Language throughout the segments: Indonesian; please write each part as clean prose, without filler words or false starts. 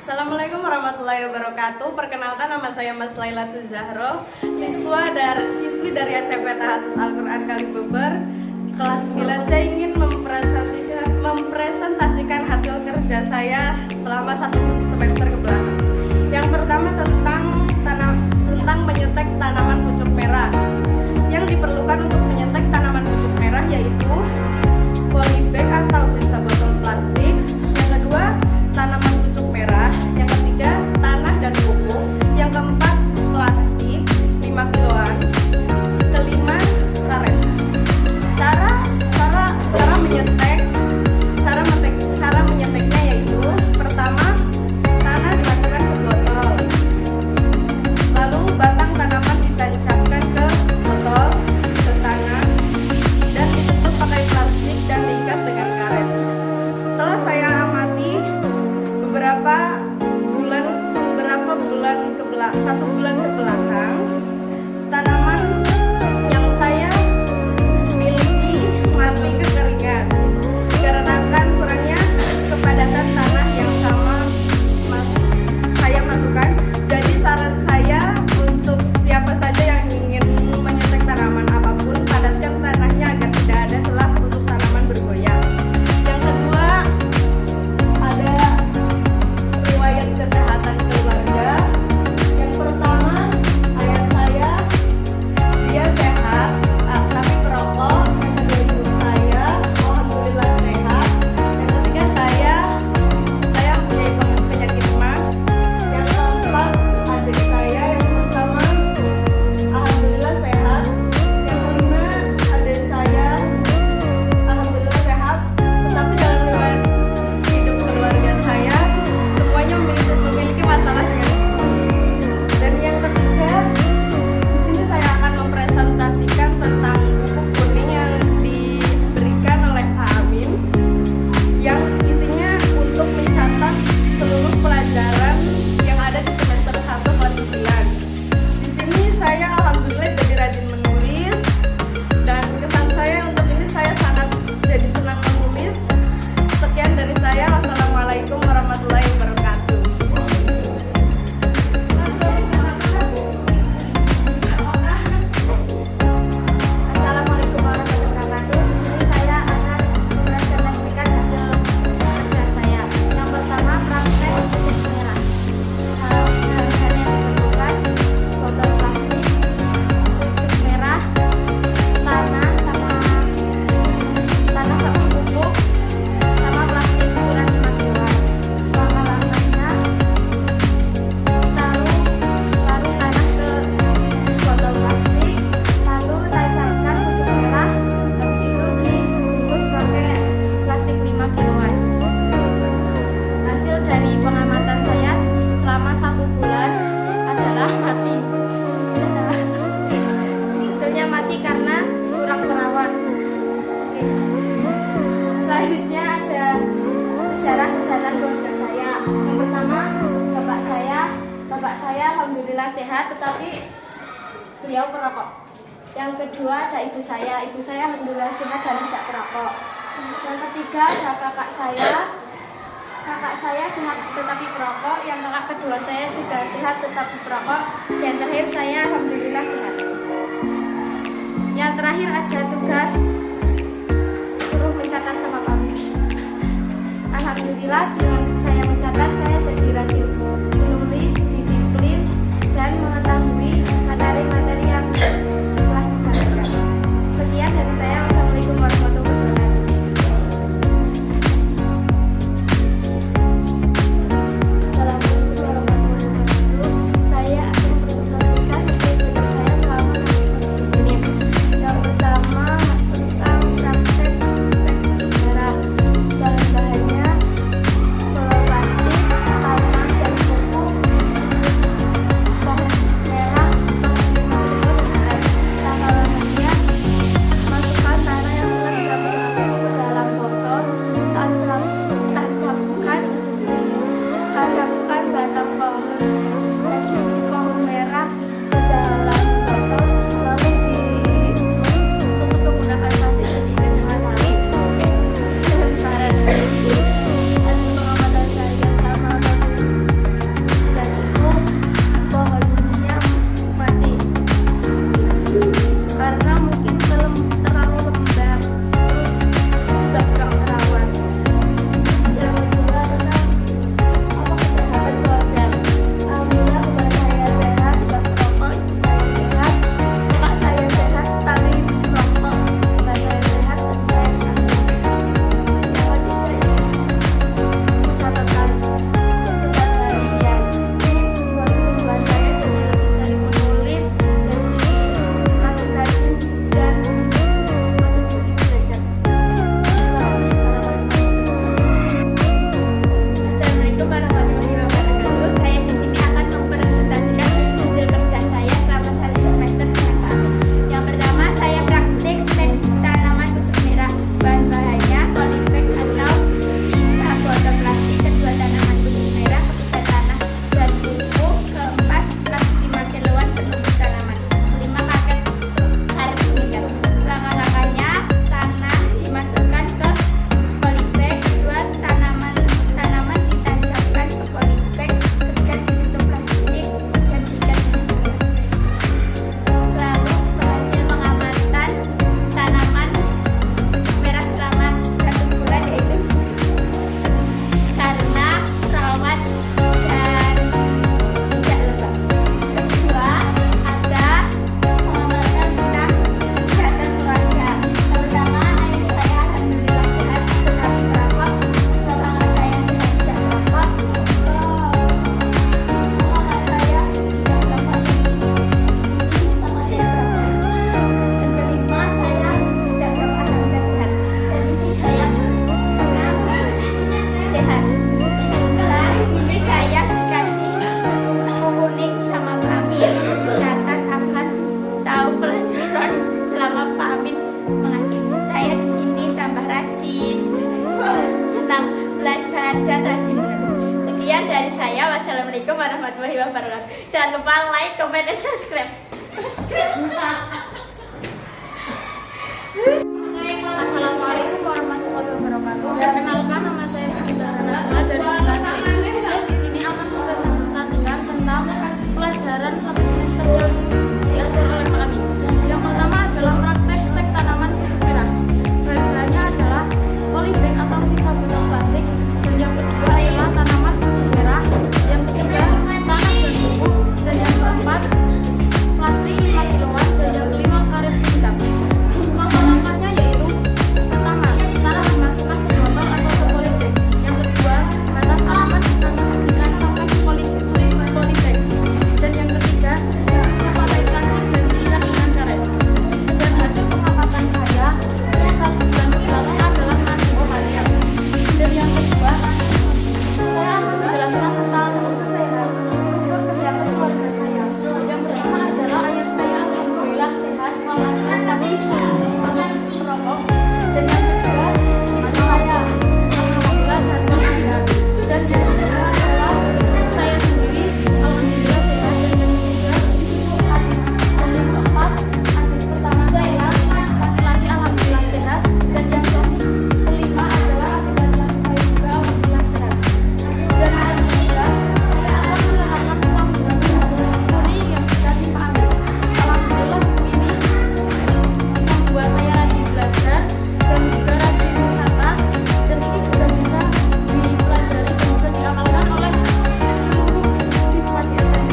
Assalamualaikum warahmatullahi wabarakatuh. Perkenalkan, nama saya Mas Lailatul Zahro, siswi dari SMP Tahfiz Al-Quran Kalibeber kelas 9. Saya ingin mempresentasikan hasil kerja saya selama 1 semester ke belakang. Yang pertama tentang menyetek tanaman pucuk merah. Yang diperlukan untuk menyetek tanaman pucuk merah yaitu polybag atau sisa botol plastik. Yang kedua, tanaman pucuk merah. Yang ketiga, tanah dan pupuk. Yang keempat, plastik 5 kiloan. Kelima, karet. Cara menyeteknya yaitu pertama, tanah dimasukkan ke botol, lalu batang tanaman ditancapkan ke botol, ke tanah, dan ditutup pakai plastik dan diikat dengan karet. Setelah saya amati beberapa bulan satu bulan ke belakang, tanaman yang saya miliki mati kekeringan dikarenakan kurangnya kepadatan tanah yang sama saya masukkan. Jadi saran saya untuk siapa saja yang ingin menyetek tanaman apapun, padatkan tanahnya agar tidak ada celah untuk tanaman bergoyang. Yang kedua, ada riwayat kesehatan keluarga. Yang pertama, ayah saya dia sehat tapi perokok. Yang kedua, ibu saya alhamdulillah sehat. Yang ketiga, saya mempunyai penyakit mah. Yang keempat, adik saya yang pertama alhamdulillah sehat. Yang kelima, adik saya alhamdulillah sehat. Tetapi dalam riwayat hidup keluarga saya semuanya memiliki masalah dengan ini. Dan yang ketiga, di sini saya akan mempresentasikan tentang buku kuning yang diberikan oleh Pak Amin, yang isinya untuk mencatat seluruh pelajaran yang ada di semester 1 kelas 9. Di sini saya alhamdulillah jadi rajin menulis, dan kesan saya untuk ini saya sangat jadi senang menulis. Sekian dari saya. Wassalamualaikum warahmatullahi wabarakatuh. Assalamualaikum warahmatullahi wabarakatuh. Di sini saya akan mempresentasikan hasil kerja saya. Yang pertama, praktek pucuk merah. Bahan-bahan yang diperlukan: botol plastik, pucuk merah, tanah sama pupuk, sama plastik ukuran 5 kiloan. Langkah-langkahnya: taruh tanah ke botol plastik, lalu tancapkan pucuk merah, habis itu dibungkus pakai plastik 5 kiloan. Hasil dari pengamatan saya selama 1 bulan adalah mati. Hasilnya mati karena kurang terawat. Oke. Selanjutnya ada sejarah kesehatan keluarga saya. Yang pertama, bapak saya alhamdulillah sehat, tetapi beliau perokok. Yang kedua, ada ibu saya alhamdulillah sehat dan tidak perokok. Yang ketiga, ada kakak saya sehat tetapi perokok. Yang kakak kedua saya juga sehat tetapi perokok. Dan terakhir, saya alhamdulillah sehat. Yang terakhir ada tugas suruh mencatat sama kami. Alhamdulillah dengan saya mencatat, saya jadi rajin menulis, disiplin, dan mengetahui materi-materi yang telah disampaikan. Sekian dari saya. Wassalamualaikum warahmatullahi wabarakatuh. Assalamualaikum warahmatullahi wabarakatuh. Saya akan mempresentasikan hasil kerja saya selama 1 semester ini. Yang pertama, tentang praktek pucuk merah. Bahan-bahannya: botol plastik, tanah dan pupuk, pohon merah, plastik 5 kilo dengan air. Langkah-langkahnya: masukkan tanah yang telah dicampur ke dalam botol, tancapkan batang pohon merah ke dalam botol, lalu ditutup menggunakan plastik dan diikat dengan tali dan karet. Hasil pengamatan saya sama saya. Wassalamualaikum warahmatullahi wabarakatuh. Jangan lupa like, comment, dan subscribe. Assalamualaikum warahmatullahi wabarakatuh. Perkenalkan, nama saya Fitri Nabila dari Sekolah C. Saya di sini akan mempresentasikan tentang pelajaran satu semester yang diajar oleh Pak Ami. Yang pertama adalah praktek stek tanaman kucing merah. Bahan-bahannya adalah polybag atau sisa botol plastik. Dan yang kedua adalah tanaman kucing merah. Yang ketiga tanah dan pupuk. Dan yang keempat plastik 5 kiloan. Dan yang kelima karet singkat. Langkah-langkahnya yaitu pertama, tanam dimasukkan ke botol atau ke polybag. Yang kedua, batang tanaman ditancapkan ke polybag. Dan yang ketiga, pakai plastik dan diikat dengan karet. Dan hasil pengamatan saya 1 bulan berlalu adalah nanti harian. Dan yang kedua, saya akan menjelaskan tentang kesehatan keluarga saya. Yang pertama adalah ayah saya alhamdulillah sehat, walaupun tapi merokok. Dan yang kedua, saya alhamdulillah sehat walafiat. Dan yang ketiga adalah saya sendiri alhamdulillah sehat. Dan yang keempat, adik pertama saya laki-laki alhamdulillah sehat. Dan yang kelima adalah adik laki-laki saya juga alhamdulillah sehat. Dan yang ketiga, saya akan menerapkan uang tunai yang dikasih Pak Ami. Alhamdulillah buku ini bisa membuat saya rajin belajar dan juga rajin mencatat, dan ini juga bisa dipelajari dan juga diamalkan oleh seluruh siswa di SMP.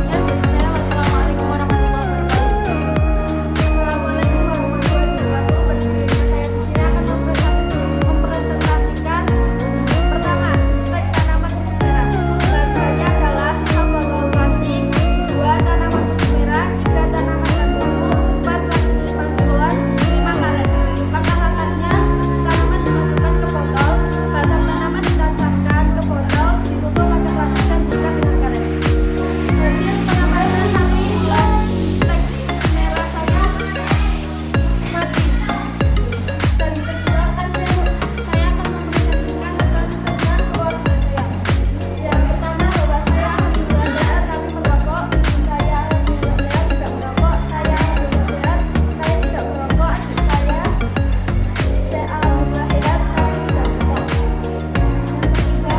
Ya, dari saya wassalamualaikum warahmatullahi wabarakatuh. Assalamualaikum warahmatullahi wabarakatuh. Saya di sini akan mempresentasikan pertama, stek tanaman kucing merah. Bahan-bahannya adalah sisa botol plastik, 2 tanaman kucing merah, 3 tanaman dan pupuk, 4 plastik 5 kiloan, 5 karet. Langkah-langkahnya, tanaman dimasukkan ke botol, batang tanaman ditancapkan ke botol, ditutup pakai plastik dan diikat dengan karet. Hasil pengamatan 1 bulan stek merah saya mati. Dan kedua kan saya akan mempresentasikan tentang keluarga saya. Yang pertama, bahwa saya alhamdulillah sehat, kami merokok. Saya alhamdulillah sehat, tidak merokok. Saya alhamdulillah sehat, saya tidak merokok. Adik saya alhamdulillah sehat, kami tidak merokok. Yang ketiga,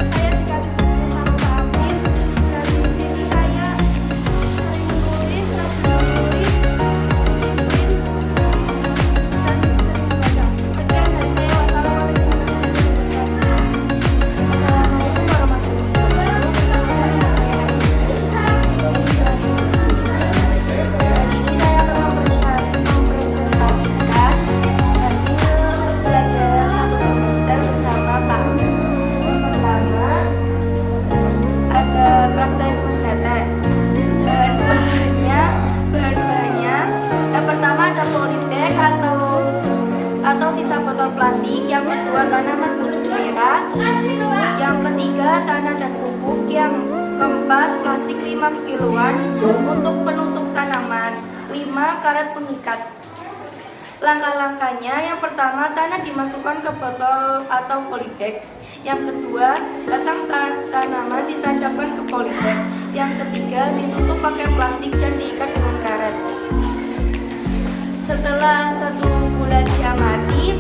saya dikasih buku sama Pak Amin. Dan di sini saya sering menulis, rajin menulis, disiplin, dan sering membaca. Sekian dari saya. Wassalamualaikum warahmatullahi ada praktek mentetek. Bahan-bahannya yang pertama ada polybag atau sisa botol plastik, yang kedua tanaman kucing merah, yang ketiga tanah dan pupuk, yang keempat plastik 5 kiloan untuk penutup tanaman, 5 karet pengikat. Langkah-langkahnya, yang pertama tanah dimasukkan ke botol atau polybag. Yang kedua, batang tanaman ditancapkan ke polybag. Yang ketiga, ditutup pakai plastik dan diikat dengan karet. Setelah 1 bulan diamati,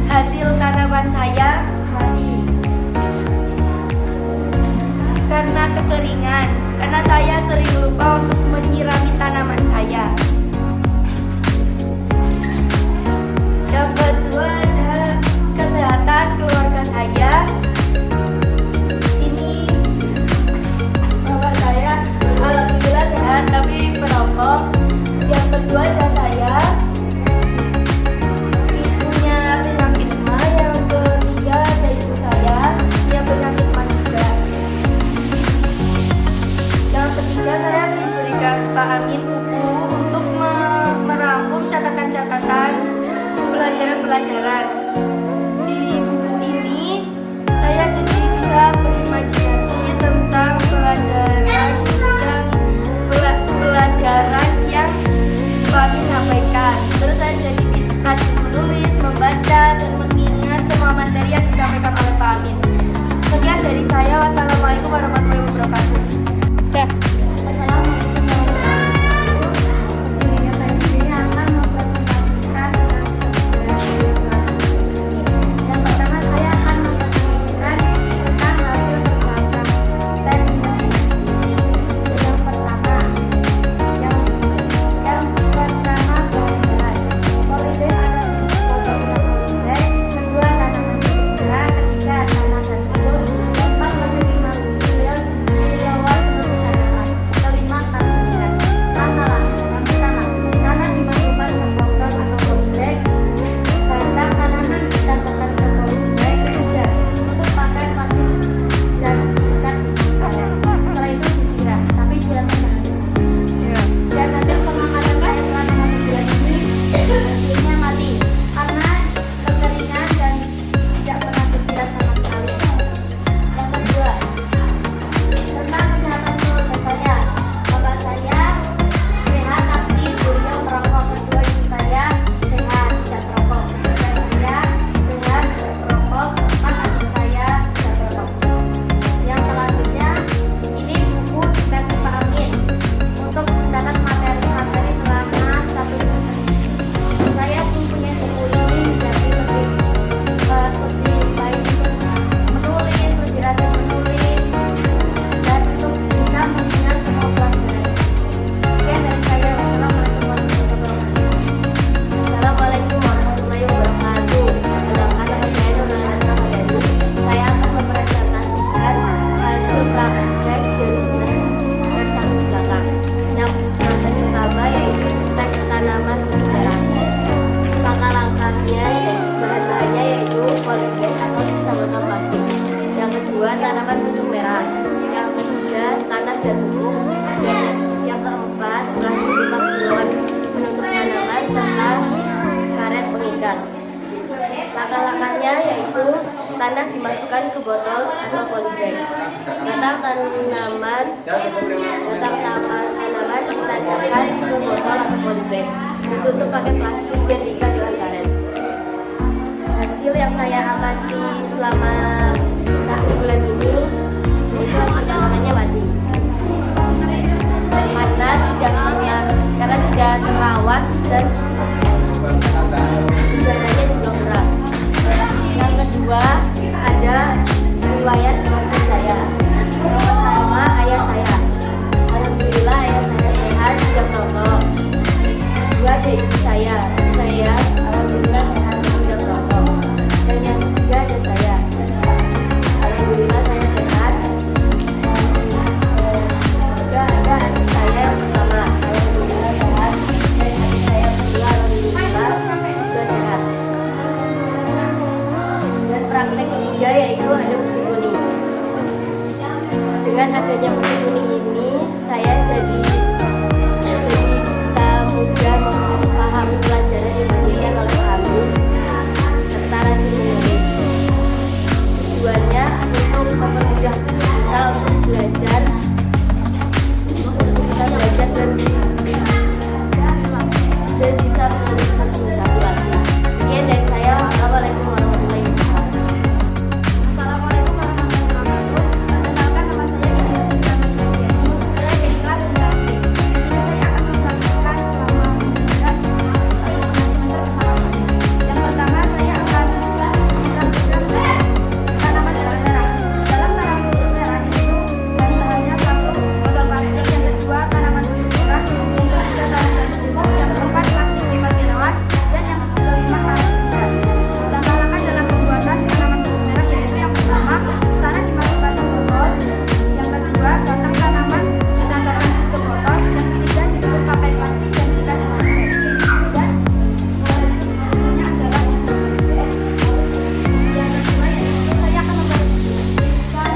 hasil tanaman saya mati karena kekeringan, karena saya sering lupa untuk menyirami tanaman saya. Yang kedua ada kesehatan keluarga saya. Ini bahwa saya alhamdulillah sehat tapi merokok. Yang kedua ada saya ibunya penyakit mah. Yang ketiga kedua, tanaman pucuk merah. Yang ketiga, tanah dan pupuk. Dan yang keempat, plastik 5 galon penutup tanaman serta karet pengikat. Langkah-langkahnya yaitu tanah dimasukkan ke botol atau polybag. Batang tanaman ditancapkan ke botol atau polybag. Ditutup pakai plastik dan diikat dengan karet. Hasil yang saya amati selama 1 bulan ini itu tanamannya mati karena tidak terawat dan udaranya juga keras. Yang kedua, ada riwayat keluarga saya. Yang pertama, ayah saya. Alhamdulillah ayah saya sehat, tidak merokok. Kedua, ada ibu saya. Alhamdulillah sehat, tidak merokok. Dan yang ketiga ada saya. Alhamdulillah saya sehat. Juga ada adik saya yang pertama. Alhamdulillah sehat. Dan adik saya kedua, alhamdulillah juga sehat. Dan praktek ketiga yaitu ada bukti kuning. Dengan adanya bukti kuning ini, saya jadi bisa mudah memahami pelajaran yang diberikan oleh kami serta rajin menulis. Tujuannya untuk mempermudah kita untuk belajar dan bisa menulis dengan satu lagi. Sekian dari saya. Assalamualaikum warahmatullahi wabarakatuh. Assalamualaikum warahmatullahi wabarakatuh. Perkenalkan, nama saya Ida Fitriana Juliani. Saya dari kelas 9B. Saya akan menjelaskan selama semester bersama. Yang pertama, saya akan menjelaskan tanaman merah. Dalam tanaman merah itu bahan-bahannya satu, botol plastik. Yang kedua, tanaman merah. Yang ketiga, tanaman pupuk. Yang keempat, plastik 5 galon. Dan yang kelima, karet pengikat. Langkah-langkah dalam pembuatan tanaman pupuk merah yaitu yang pertama, tanah dimasukkan ke botol. Yang kedua, batang tanaman ditancapkan ke botol. Yang ketiga, ditutup pakai plastik dan kita dipakai. Dan ini adalah yang kedua yaitu saya akan memberikan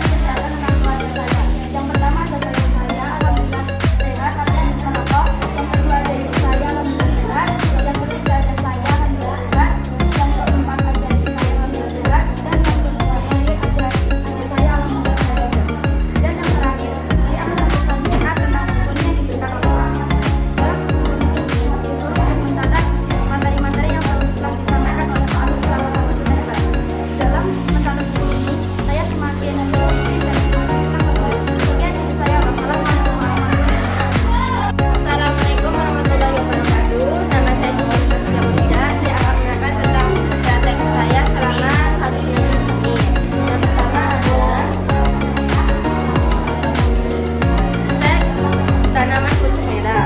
kesehatan tentang keluarga saya. Yang pertama ada saya, alhamdulillah sehat, tapi bisa merokok. Yang kedua ada ibu saya, alhamdulillah sehat. Yang ketiga ada saya, alhamdulillah sehat. Yang keempat ada adik saya, alhamdulillah sehat. Dan yang kelima ada adik saya, alhamdulillah sehat. Dan yang terakhir, saya akan memberikan sehat tentang bukunya yang diberikan oleh orang. Dalam buku ini disuruh untuk mencatat materi-materi yang telah disampaikan oleh Pak Amir selama 1 semester. Dalam mencatat buku ini, saya semakin disiplin dan semakin senang. Sekian dari saya. Wassalamualaikum warahmatullahi wabarakatuh. Assalamualaikum warahmatullahi wabarakatuh. Nama saya Jumita Siamida. Saya akan menerangkan tentang praktek saya selama 1 minggu ini. Yang pertama adalah praktek tanaman pucuk merah.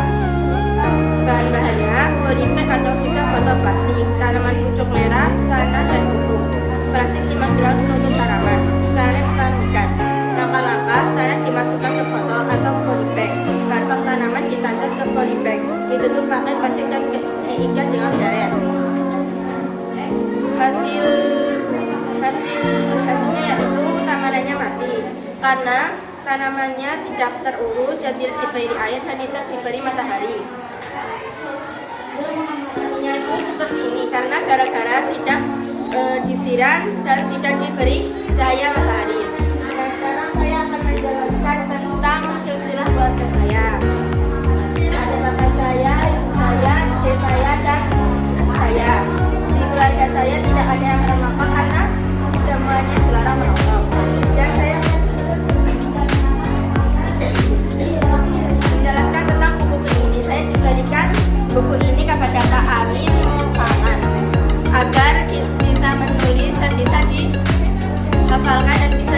Bahan-bahannya polybag atau sisa botol plastik, tanaman pucuk merah, tanah dan pupuk, plastik 5 galon penutup tanaman, karet pengikat. Langkah-langkah, tanah dimasukkan ke botol atau polybag, batang tanaman ditancap ke polybag, ditutup pakai plastik dan diikat dengan karet. Hasilnya yaitu tanamannya mati karena tanamannya tidak terurus dan tidak diberi air dan tidak diberi matahari. Hasilnya itu seperti ini karena gara-gara tidak disiram dan tidak diberi cahaya matahari. Nah, sekarang saya akan menjelaskan tentang silsilah keluarga saya. Ada bapak saya, ibu saya, adik saya, dan saya. Di keluarga saya tidak ada yang merokok karena semuanya dilarang merokok. Dan saya menjelaskan tentang buku ini. Saya diberikan buku ini kepada Pak Amin agar bisa menulis dan bisa dihafalkan dan bisa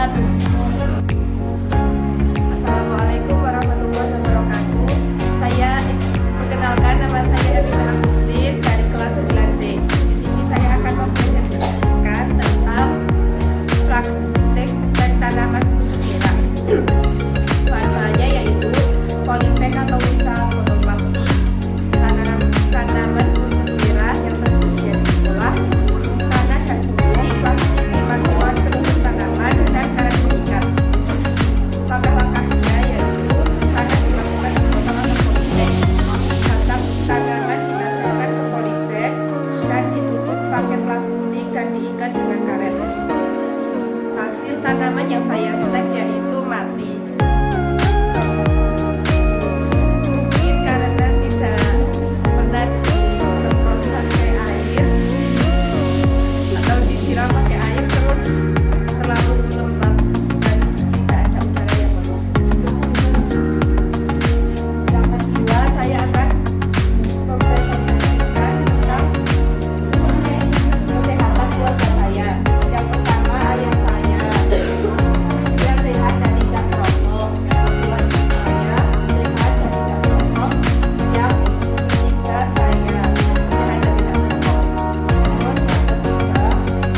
wabarakatuh. Assalamualaikum warahmatullahi wabarakatuh. Saya perkenalkan, nama saya Evita Agustin dari kelas 9C. Di sini saya akan mempresentasikan tentang praktek dan tanaman khusus merah. Bahasanya yaitu polybag atau usaha monoplastik, tanaman khusus merah yang tersedia di sekolah, tanah dan pupuk, plastik, kemampuan seluruh tanaman dan karakteristik. Langkah-langkahnya yaitu tanah dimasukkan ke botol atau polybag, tanaman dimasukkan ke polybag dan ditutup pakai plastik dan diikat dengan karet. Hasil tanaman yang saya stek yaitu mati. Mungkin karena tidak pernah disemprot pakai air atau disiram pakai air terus terlalu lembab dan tidak ada udara yang masuk. Yang kedua, saya akan mempresentasikan tentang kesehatan keluarga saya. Yang pertama, ayah saya yang sehat dan tidak merokok. Yang kedua, ibu saya sehat dan tidak merokok. Yang ketiga, saya sehat dan tidak merokok. Terus yang ketiga,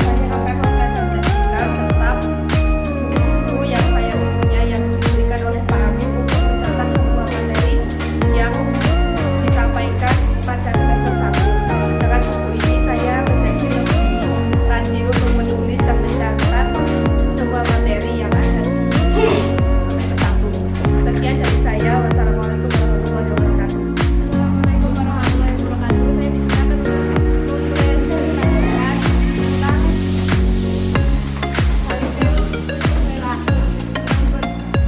saya akan mempresentasikan tentang buku yang saya punya yang diberikan oleh Pak Amin untuk mencatat semua materi yang disampaikan pada semester 1. Dengan buku ini saya menjadi lebih rajin untuk menulis dan mencatat semua materi yang ada di semester 1. Sekian dari saya. Wassalamualaikum warahmatullahi wabarakatuh. Assalamualaikum warahmatullahi wabarakatuh. Saya di sini akan mempresentasikan tentang hasil khusus merah.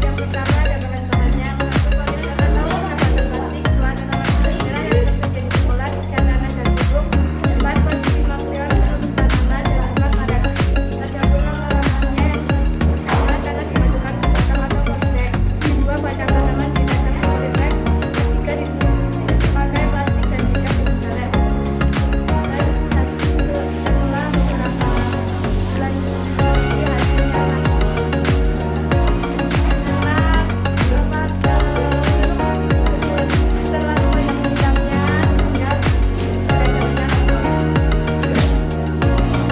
Yang pertama ada bahan-bahannya. Kalian akan tahu kenapa plastik telah tanaman khusus merah yang tersedia di sekolah, cadangan dan pupuk. 4. Kondisi material untuk tanaman dan 5. Ada pula bahan-bahannya. Pertama, tanah dimasukkan ke botol atau polybag. 2. Batang tanaman diletakkan ke polybag. 3. Ditutup pakai plastik dan diikat dengan karet. Dan setelah beberapa bulan diproduksi hasilnya terlalu banyak bidangnya sehingga mereka yang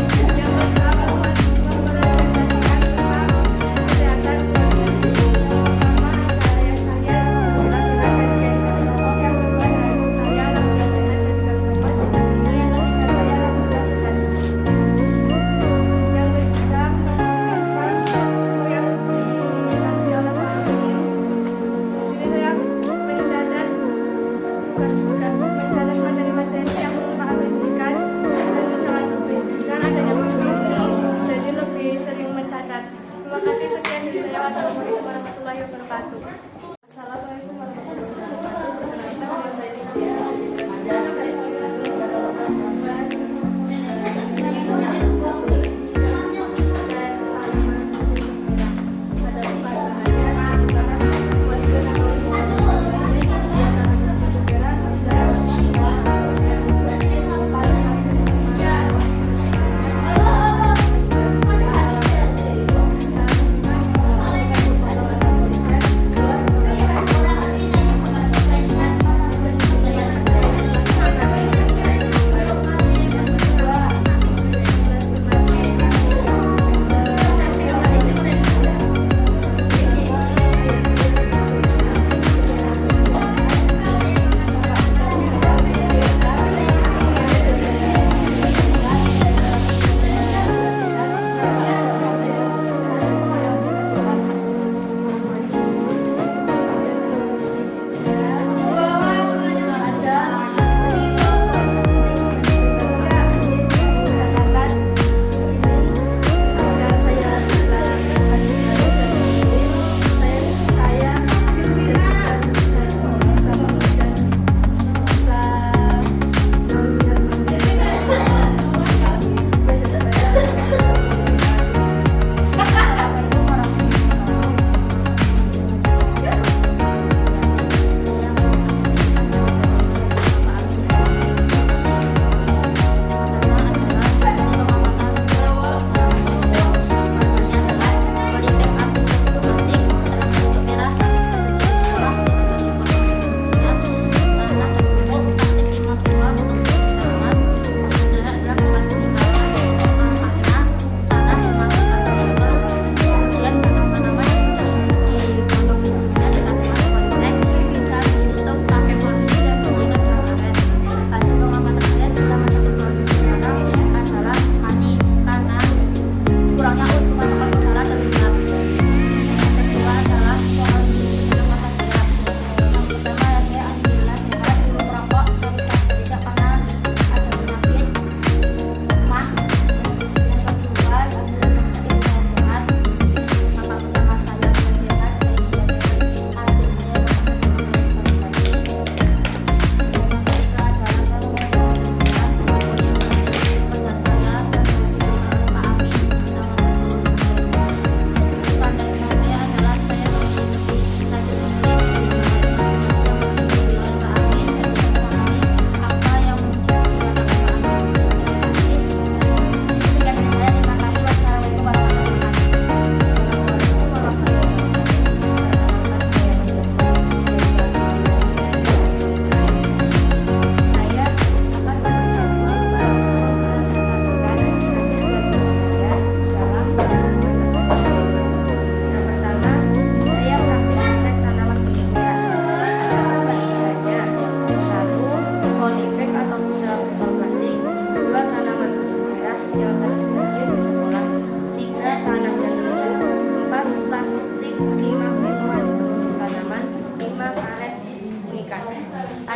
kedua mempresentasikan tentang kesehatan keluarga. Pertama ada ayah saya laki-laki yang tidak merokok, yang kedua ada ibu saya laki-laki yang tidak merokok, dan yang ketiga saya laki-laki. Yang ketiga menunjukkan yang dikasih oleh Pak Amin. Di sini saya mencatat materi-materi yang Pak Amin berikan dan sangat memberikan adanya buku ini, jadi lebih sering mencatat. Terima kasih, sekian dari saya. Wassalamualaikum warahmatullahi wabarakatuh. Assalamualaikum warahmatullahi wabarakatuh. Perkenalkan, nama saya Cynthia.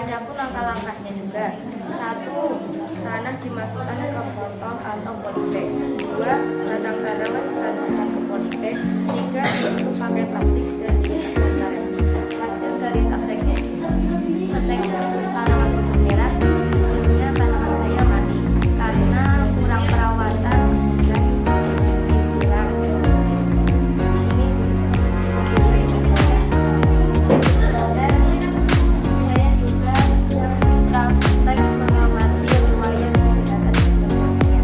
Adapun langkah-langkahnya juga: 1. Tanah dimasukkan ke botol atau polybag. 2. Batang tanaman ditanamkan ke polybag. 3. Ditutup pakai plastik dan diikat karet. Hasil dari prakteknya, setek tanaman pucuk merah, hasilnya tanaman saya mati karena kurang perawatan dan disiram. Ini dan saya juga praktek mengamati riwayat kesehatan semuanya.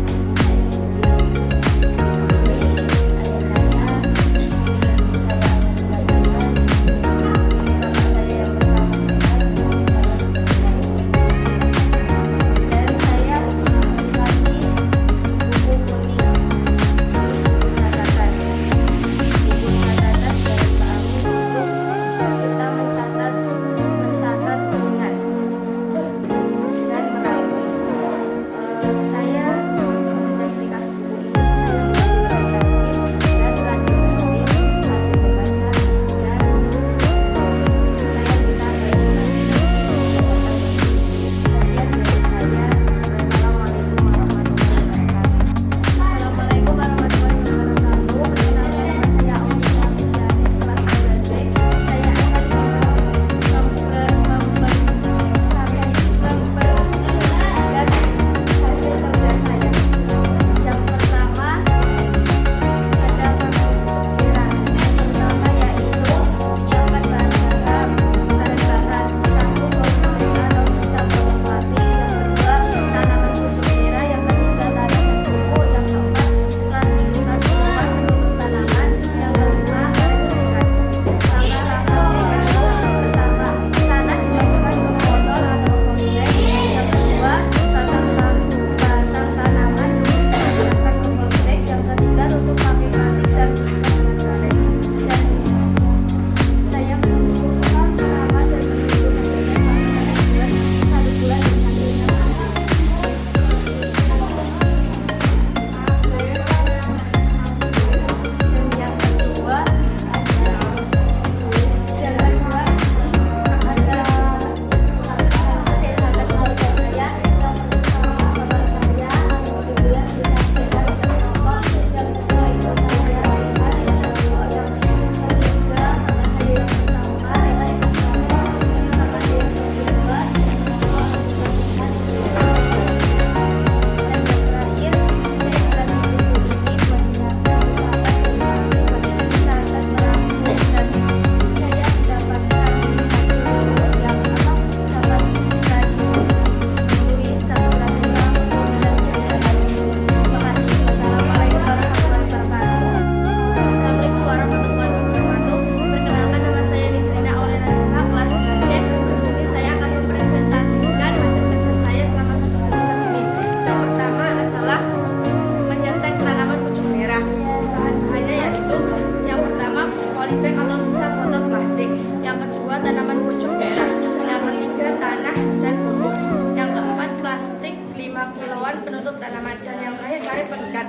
penutup tanaman, dan yang terakhir karet pengikat.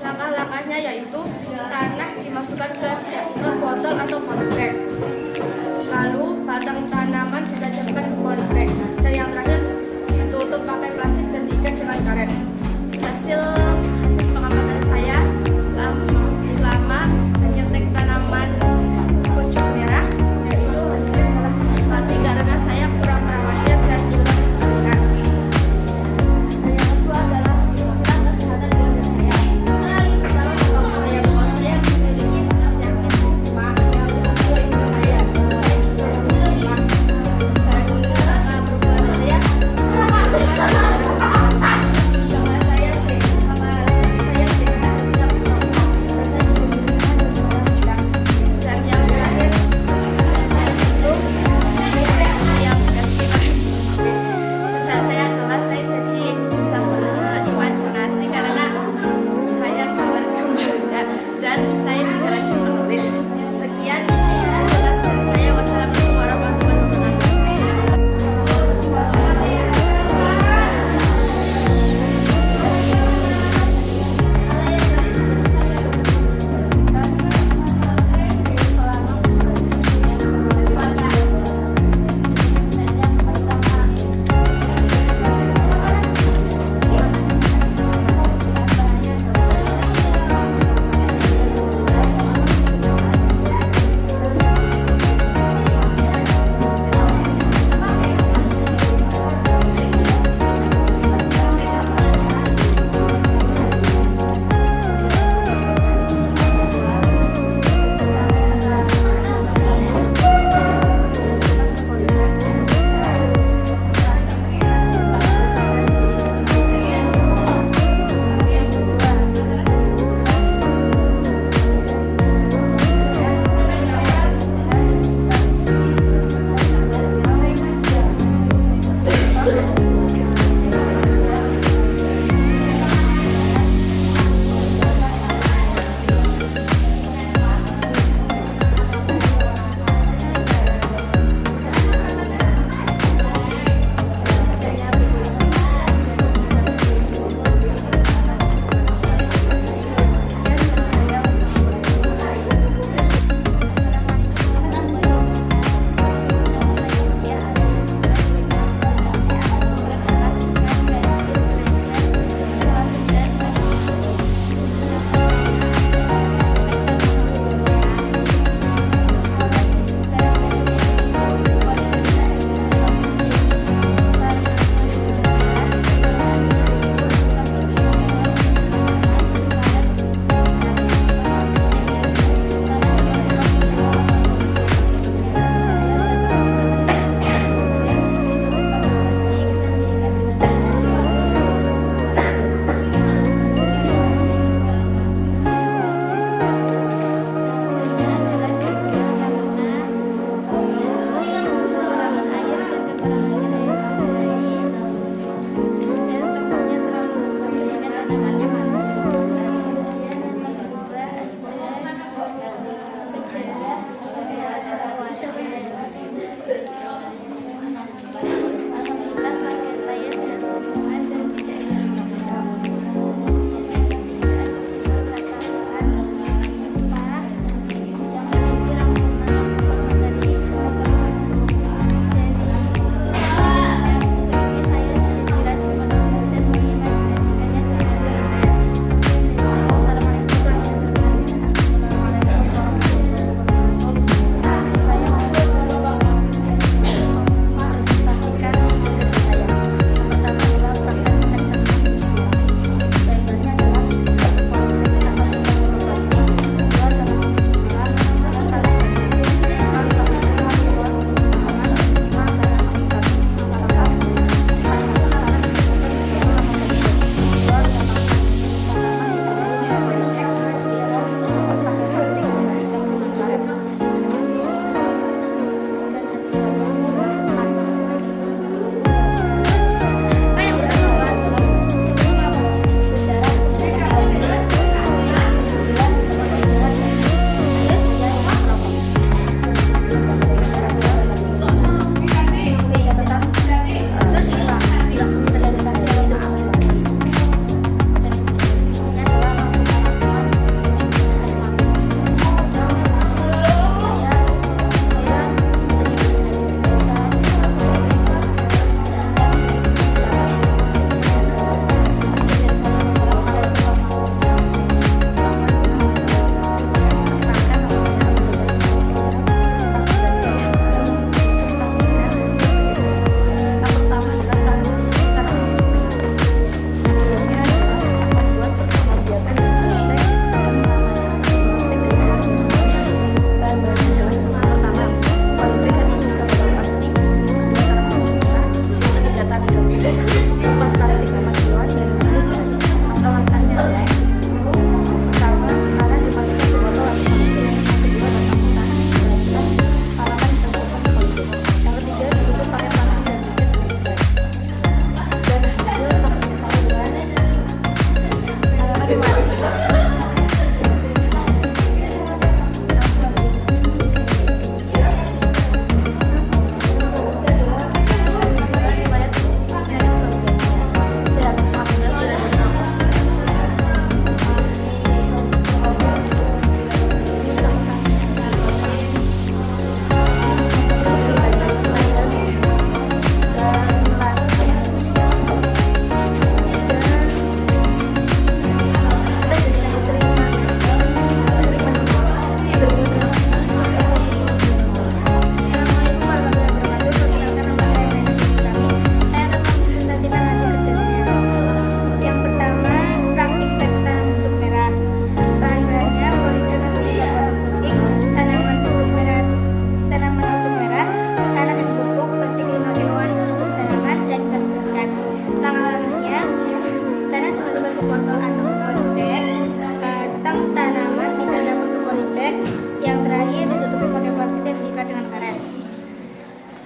Langkah-langkahnya yaitu tanah dimasukkan ke botol atau polybag, lalu batang tanaman ditajamkan ke polybag, dan yang terakhir ditutup pakai plastik dan diikat dengan karet. Hasil pengamatan saya selama menyetek tanaman pucuk merah yaitu hasilnya adalah mati karena saya kurang perawatan dan juga meningkat. Yang kedua adalah istilah kesehatan keluarga saya. Pertama, bahwa saya memiliki penyakit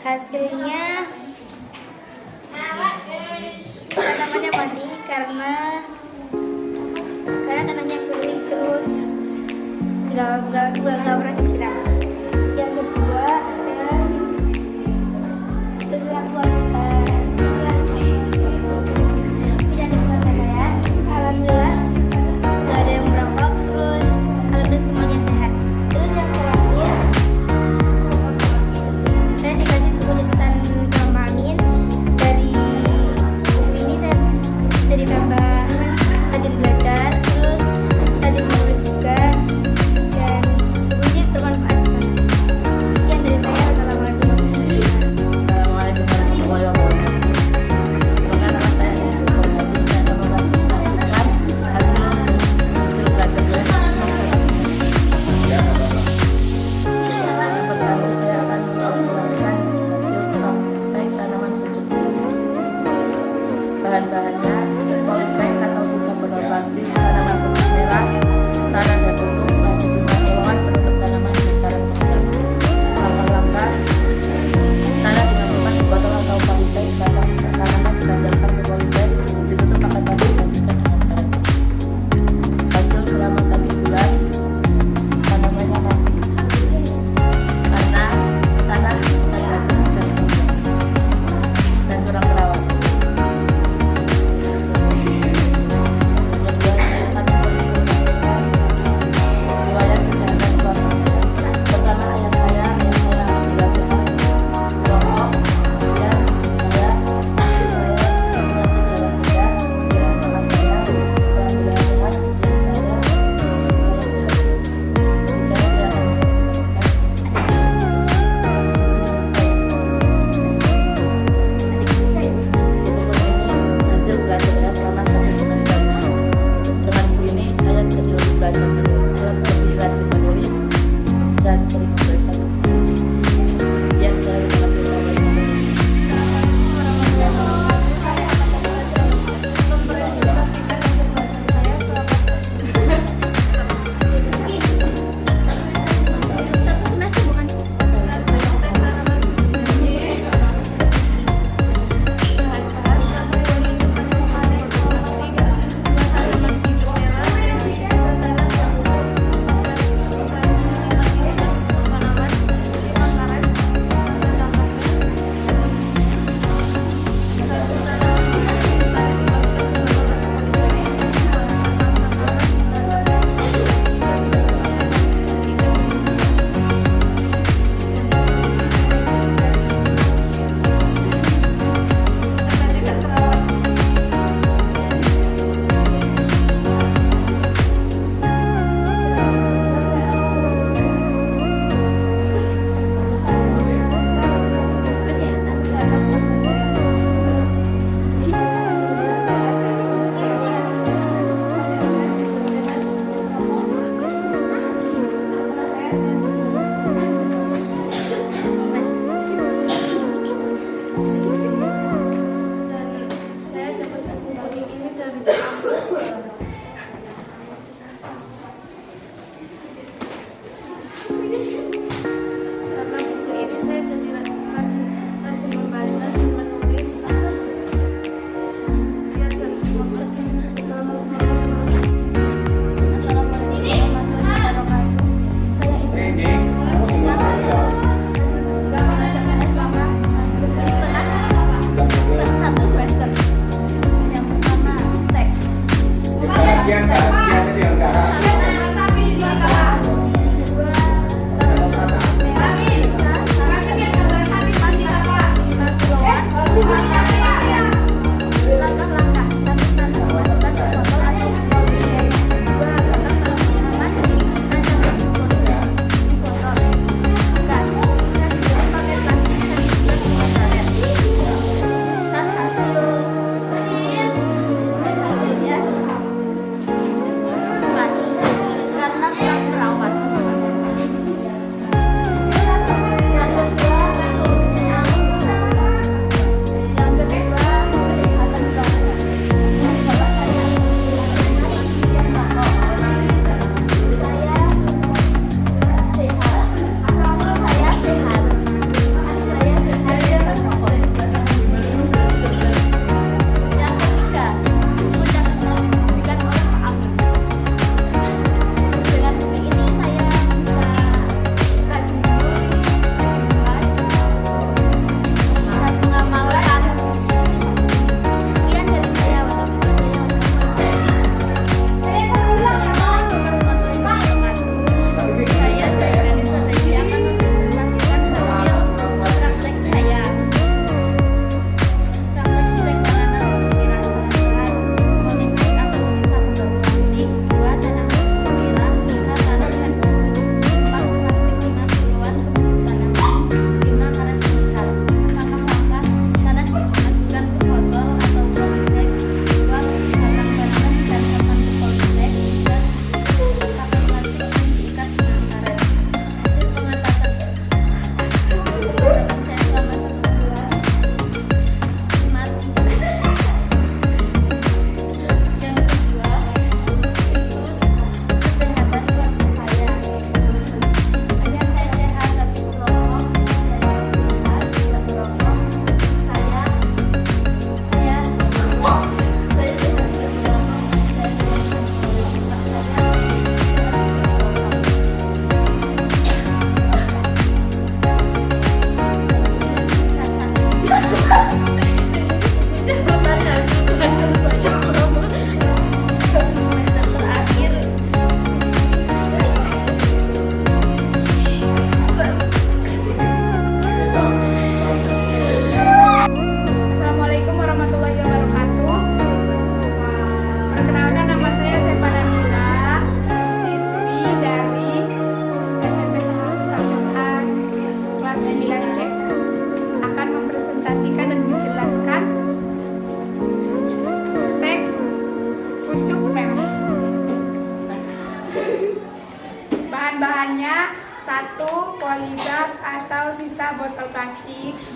Hasilnya tanamannya mati karena tanahnya kering, terus nggak pernah disiram. Yang kedua adalah beberapa kualitas bisa dikatakan saya. Alhamdulillah nggak ada yang merawat, terus alhamdulillah semuanya sehat. Terus yang terakhir, saya dikasih kesulitan sama Amin dari buku ini, dan jadi tambah rajin belajar, terus rajin menulis juga, dan bukunya bermanfaat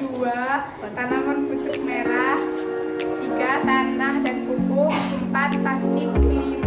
2. Tanaman pucuk merah. 3. Tanah dan pupuk. 4. Plastik. 5.